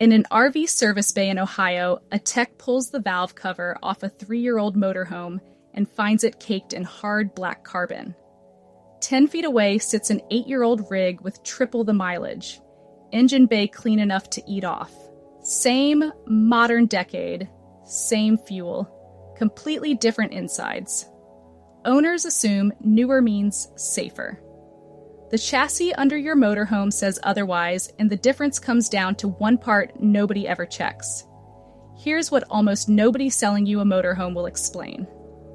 In an RV service bay in Ohio, a tech pulls the valve cover off a 3-year-old motorhome and finds it caked in hard black carbon. 10 feet away sits an 8-year-old rig with triple the mileage. Engine bay clean enough to eat off. Same modern decade, same fuel, completely different insides. Owners assume newer means safer. The chassis under your motorhome says otherwise, and the difference comes down to one part nobody ever checks. Here's what almost nobody selling you a motorhome will explain.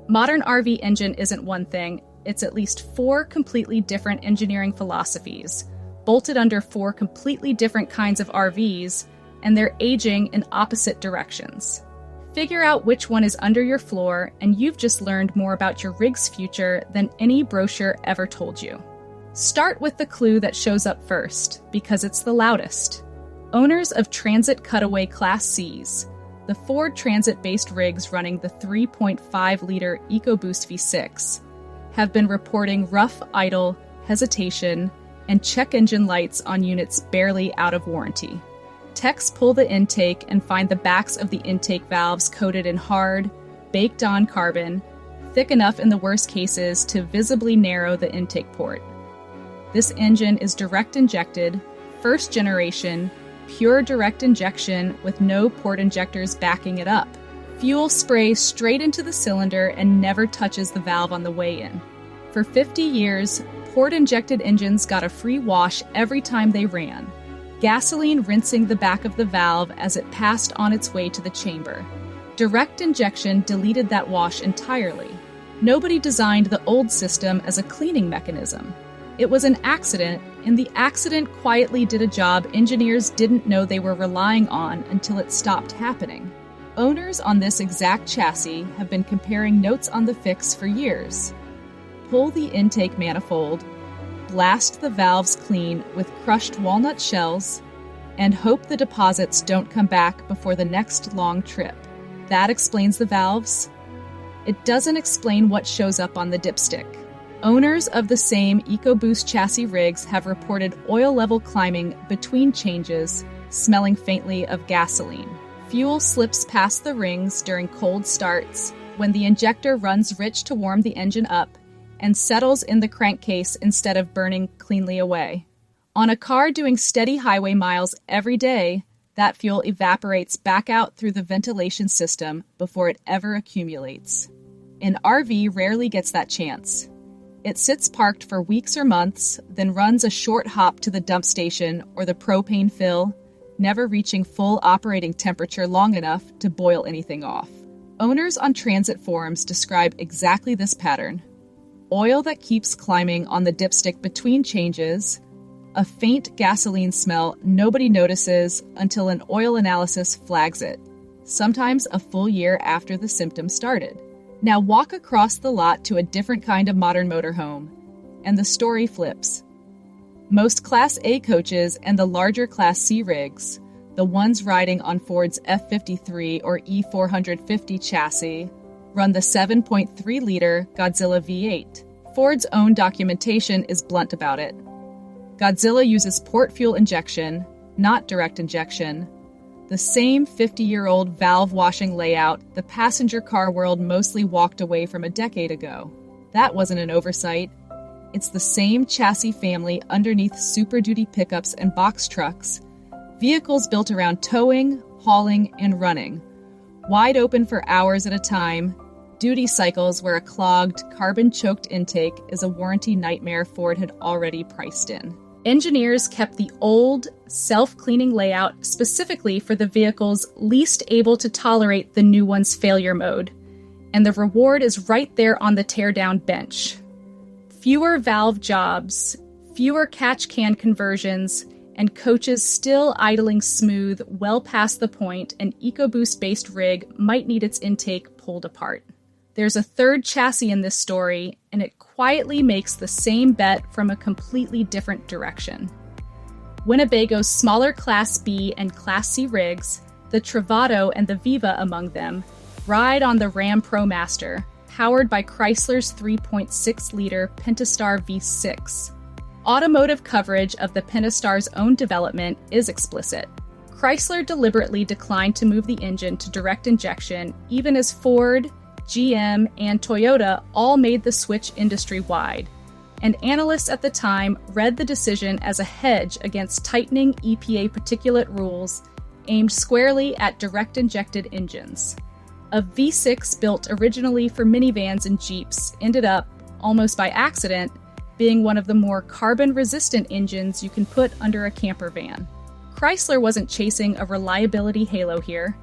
Modern RV engine isn't one thing, it's at least 4 completely different engineering philosophies, bolted under 4 completely different kinds of RVs, and they're aging in opposite directions. Figure out which one is under your floor, and you've just learned more about your rig's future than any brochure ever told you. Start with the clue that shows up first, because it's the loudest. Owners of Transit Cutaway Class Cs, the Ford Transit-based rigs running the 3.5-liter EcoBoost V6, have been reporting rough idle, hesitation, and check engine lights on units barely out of warranty. Techs pull the intake and find the backs of the intake valves coated in hard, baked-on carbon, thick enough in the worst cases to visibly narrow the intake port. This engine is direct injected, first generation, pure direct injection with no port injectors backing it up. Fuel sprays straight into the cylinder and never touches the valve on the way in. For 50 years, port-injected engines got a free wash every time they ran, gasoline rinsing the back of the valve as it passed on its way to the chamber. Direct injection deleted that wash entirely. Nobody designed the old system as a cleaning mechanism. It was an accident, and the accident quietly did a job engineers didn't know they were relying on until it stopped happening. Owners on this exact chassis have been comparing notes on the fix for years. Pull the intake manifold, blast the valves clean with crushed walnut shells, and hope the deposits don't come back before the next long trip. That explains the valves. It doesn't explain what shows up on the dipstick. Owners of the same EcoBoost chassis rigs have reported oil level climbing between changes, smelling faintly of gasoline. Fuel slips past the rings during cold starts when the injector runs rich to warm the engine up and settles in the crankcase instead of burning cleanly away. On a car doing steady highway miles every day, that fuel evaporates back out through the ventilation system before it ever accumulates. An RV rarely gets that chance. It sits parked for weeks or months, then runs a short hop to the dump station or the propane fill, never reaching full operating temperature long enough to boil anything off. Owners on transit forums describe exactly this pattern. Oil that keeps climbing on the dipstick between changes, a faint gasoline smell nobody notices until an oil analysis flags it, sometimes a full year after the symptoms started. Now walk across the lot to a different kind of modern motorhome, and the story flips. Most Class A coaches and the larger Class C rigs, the ones riding on Ford's F53 or E450 chassis, run the 7.3-liter Godzilla V8. Ford's own documentation is blunt about it. Godzilla uses port fuel injection, not direct injection, the same 50-year-old valve washing layout the passenger car world mostly walked away from a decade ago. That wasn't an oversight. It's the same chassis family underneath Super Duty pickups and box trucks, vehicles built around towing, hauling, and running, wide open for hours at a time, duty cycles where a clogged, carbon-choked intake is a warranty nightmare Ford had already priced in. Engineers kept the old, self-cleaning layout specifically for the vehicles least able to tolerate the new one's failure mode, and the reward is right there on the teardown bench. Fewer valve jobs, fewer catch can conversions, and coaches still idling smooth well past the point an EcoBoost-based rig might need its intake pulled apart. There's a third chassis in this story, and it quietly makes the same bet from a completely different direction. Winnebago's smaller Class B and Class C rigs, the Travato and the Viva among them, ride on the Ram ProMaster, powered by Chrysler's 3.6-liter Pentastar V6. Automotive coverage of the Pentastar's own development is explicit. Chrysler deliberately declined to move the engine to direct injection, even as Ford, GM, and Toyota all made the switch industry-wide, and analysts at the time read the decision as a hedge against tightening EPA particulate rules aimed squarely at direct-injected engines. A V6 built originally for minivans and Jeeps ended up, almost by accident, being one of the more carbon-resistant engines you can put under a camper van. Chrysler wasn't chasing a reliability halo here.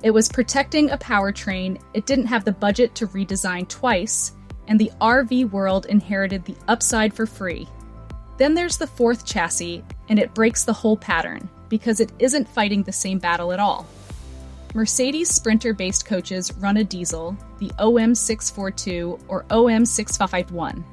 It was protecting a powertrain it didn't have the budget to redesign twice, and the RV world inherited the upside for free. Then there's the fourth chassis, and it breaks the whole pattern, because it isn't fighting the same battle at all. Mercedes Sprinter-based coaches run a diesel, the OM642 or OM651,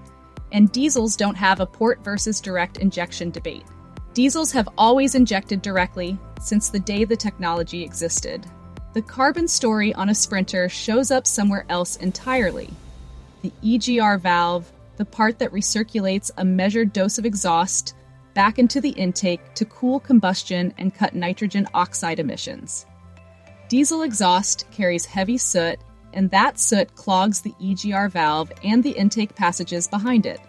and diesels don't have a port versus direct injection debate. Diesels have always injected directly since the day the technology existed. The carbon story on a Sprinter shows up somewhere else entirely. The EGR valve, the part that recirculates a measured dose of exhaust back into the intake to cool combustion and cut nitrogen oxide emissions. Diesel exhaust carries heavy soot, and that soot clogs the EGR valve and the intake passages behind it,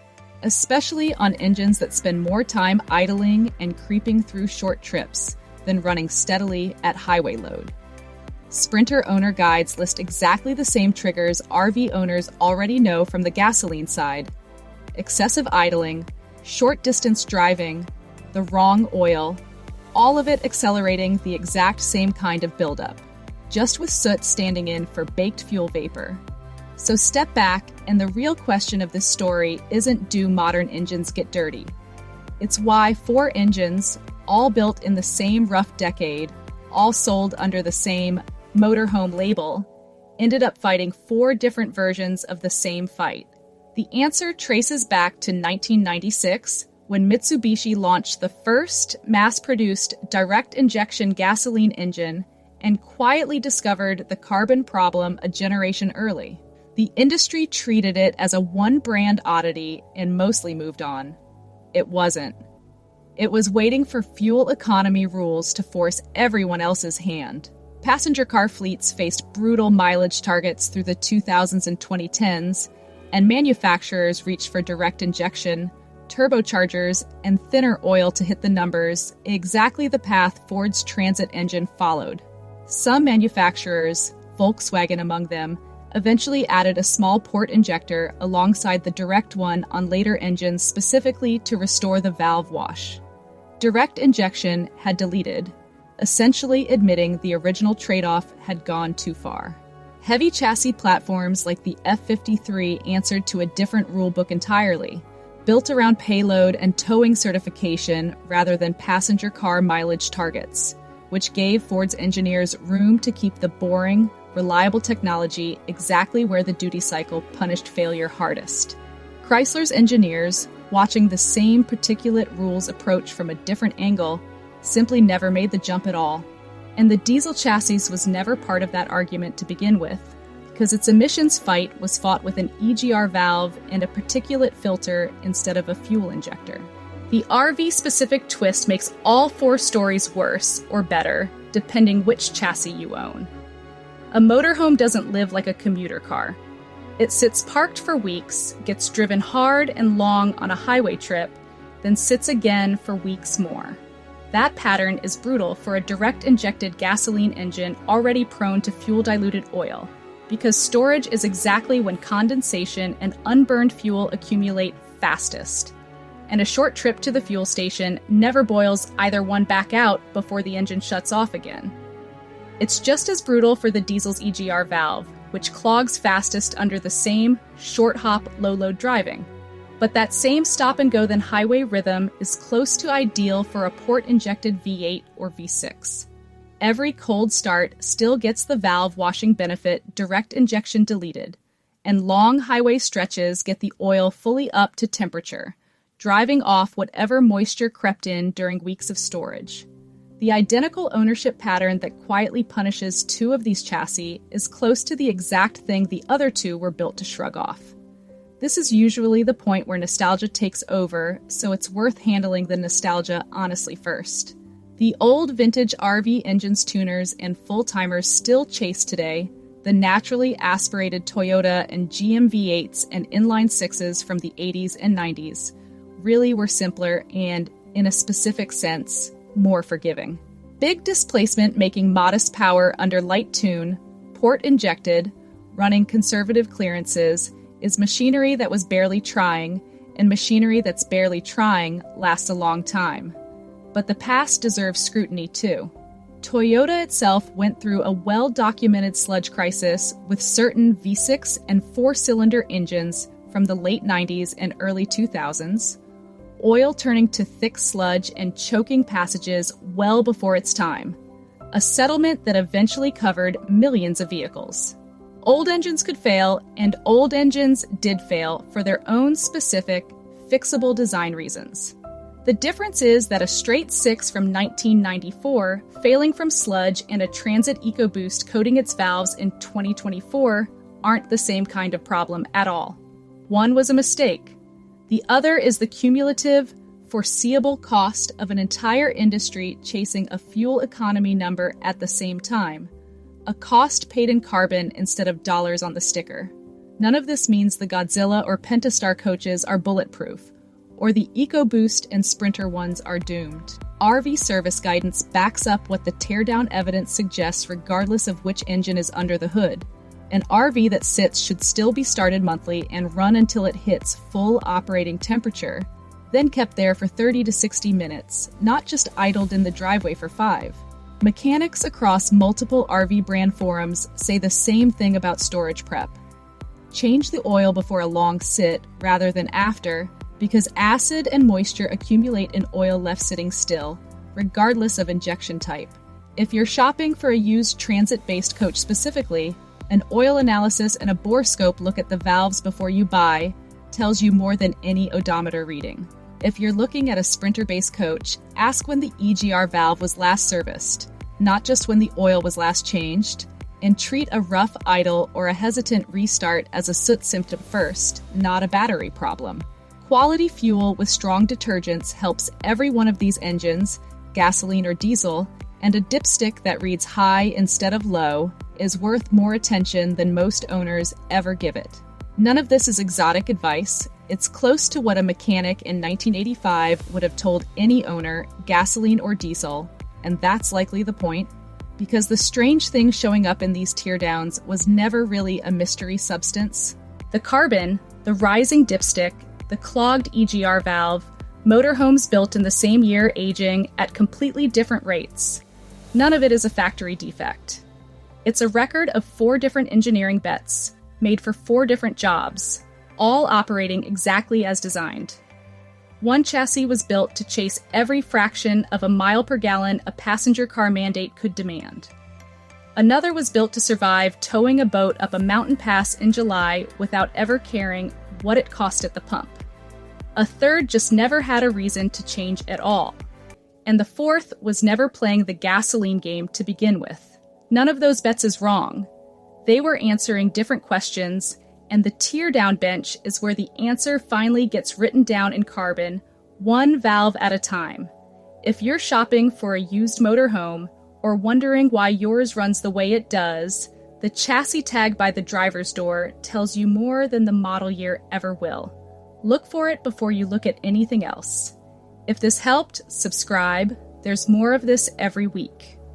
especially on engines that spend more time idling and creeping through short trips than running steadily at highway load. Sprinter owner guides list exactly the same triggers RV owners already know from the gasoline side: excessive idling, short-distance driving, the wrong oil, all of it accelerating the exact same kind of buildup, just with soot standing in for baked fuel vapor. So step back, and the real question of this story isn't do modern engines get dirty? It's why 4 engines, all built in the same rough decade, all sold under the same motorhome label, ended up fighting 4 different versions of the same fight. The answer traces back to 1996, when Mitsubishi launched the first mass-produced direct injection gasoline engine and quietly discovered the carbon problem a generation early. The industry treated it as a one-brand oddity and mostly moved on. It wasn't. It was waiting for fuel economy rules to force everyone else's hand. Passenger car fleets faced brutal mileage targets through the 2000s and 2010s, and manufacturers reached for direct injection, turbochargers, and thinner oil to hit the numbers, exactly the path Ford's Transit engine followed. Some manufacturers, Volkswagen among them, eventually added a small port injector alongside the direct one on later engines specifically to restore the valve wash. Direct injection had deleted, essentially admitting the original trade-off had gone too far. Heavy chassis platforms like the F-53 answered to a different rulebook entirely, built around payload and towing certification rather than passenger car mileage targets, which gave Ford's engineers room to keep the boring, reliable technology exactly where the duty cycle punished failure hardest. Chrysler's engineers, watching the same particulate rules approach from a different angle, simply never made the jump at all. And the diesel chassis was never part of that argument to begin with, because its emissions fight was fought with an EGR valve and a particulate filter instead of a fuel injector. The RV-specific twist makes all 4 stories worse or better, depending which chassis you own. A motorhome doesn't live like a commuter car. It sits parked for weeks, gets driven hard and long on a highway trip, then sits again for weeks more. That pattern is brutal for a direct-injected gasoline engine already prone to fuel-diluted oil, because storage is exactly when condensation and unburned fuel accumulate fastest. And a short trip to the fuel station never boils either one back out before the engine shuts off again. It's just as brutal for the diesel's EGR valve, which clogs fastest under the same short-hop, low-load driving. But that same stop-and-go then highway rhythm is close to ideal for a port-injected V8 or V6. Every cold start still gets the valve washing benefit direct injection deleted, and long highway stretches get the oil fully up to temperature, driving off whatever moisture crept in during weeks of storage. The identical ownership pattern that quietly punishes 2 of these chassis is close to the exact thing the other 2 were built to shrug off. This is usually the point where nostalgia takes over, so it's worth handling the nostalgia honestly first. The old vintage RV engines tuners and full-timers still chase today the naturally aspirated Toyota and GM V8s and inline sixes from the 80s and 90s really were simpler and, in a specific sense, more forgiving. Big displacement making modest power under light tune, port-injected, running conservative clearances, is machinery that was barely trying, and machinery that's barely trying lasts a long time. But the past deserves scrutiny too. Toyota itself went through a well-documented sludge crisis with certain V6 and four-cylinder engines from the late 90s and early 2000s, oil turning to thick sludge and choking passages well before its time, a settlement that eventually covered millions of vehicles. Old engines could fail, and old engines did fail for their own specific, fixable design reasons. The difference is that a straight 6 from 1994 failing from sludge and a Transit EcoBoost coating its valves in 2024 aren't the same kind of problem at all. One was a mistake. The other is the cumulative, foreseeable cost of an entire industry chasing a fuel economy number at the same time, a cost paid in carbon instead of dollars on the sticker. None of this means the Godzilla or Pentastar coaches are bulletproof, or the EcoBoost and Sprinter ones are doomed. RV service guidance backs up what the teardown evidence suggests regardless of which engine is under the hood. An RV that sits should still be started monthly and run until it hits full operating temperature, then kept there for 30 to 60 minutes, not just idled in the driveway for 5. Mechanics across multiple RV brand forums say the same thing about storage prep. Change the oil before a long sit rather than after, because acid and moisture accumulate in oil left sitting still, regardless of injection type. If you're shopping for a used transit-based coach specifically, an oil analysis and a borescope look at the valves before you buy tells you more than any odometer reading. If you're looking at a Sprinter-based coach, ask when the EGR valve was last serviced, not just when the oil was last changed, and treat a rough idle or a hesitant restart as a soot symptom first, not a battery problem. Quality fuel with strong detergents helps every one of these engines, gasoline or diesel, and a dipstick that reads high instead of low is worth more attention than most owners ever give it. None of this is exotic advice. It's close to what a mechanic in 1985 would have told any owner, gasoline or diesel, and that's likely the point, because the strange thing showing up in these teardowns was never really a mystery substance. The carbon, the rising dipstick, the clogged EGR valve, motorhomes built in the same year aging at completely different rates. None of it is a factory defect. It's a record of 4 different engineering bets, made for 4 different jobs, all operating exactly as designed. One chassis was built to chase every fraction of a mile per gallon a passenger car mandate could demand. Another was built to survive towing a boat up a mountain pass in July without ever caring what it cost at the pump. A third just never had a reason to change at all. And the fourth was never playing the gasoline game to begin with. None of those bets is wrong. They were answering different questions, and the teardown bench is where the answer finally gets written down in carbon, one valve at a time. If you're shopping for a used motorhome or wondering why yours runs the way it does, the chassis tag by the driver's door tells you more than the model year ever will. Look for it before you look at anything else. If this helped, subscribe. There's more of this every week.